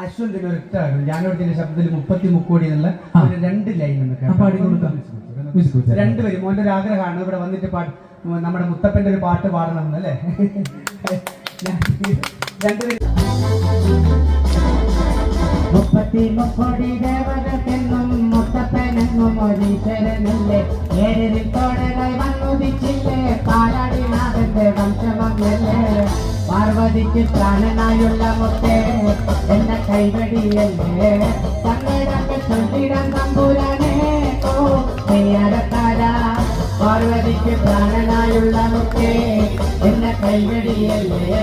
അശ്വന്തിന് ഒരൊറ്റ ഞാനോടത്തിന്റെ ശബ്ദത്തിൽ 30 മുക്കോടി എന്നുള്ള ഒരു 2 ലൈൻ പാടി കൊടുക്കാം. രണ്ടുപേരും മോന്റെ ഒരു ആഗ്രഹമാണ് ഇവിടെ വന്നിട്ട് നമ്മുടെ മുത്തപ്പന്റെ ഒരു പാട്ട് പാടണം എന്നല്ലേ. രണ്ടുപേരും 30 മുക്കോടി ദേവതക്കെന്നും മുത്തപ്പനെന്നും ഒരീശ്വരനല്ലേ. ഏരിൽ തോടലായി വന്നുദിച്ചില്ലേ പാലാടിനാഥന്റെ വംശമല്ലേ. പാർവതിക്ക് പ്രാണനായുള്ള മുത്തേ എന്ന കൈവടിയല്ലേ. തങ്ങളൊക്കെ ചൊല്ലിടാൻ തമ്പുരാനേ ഓ നെയ്യാരക്കാരാ. പാർവതിക്ക് പ്രാണനായുള്ള മുത്തേ എന്ന കൈവടിയല്ലേ.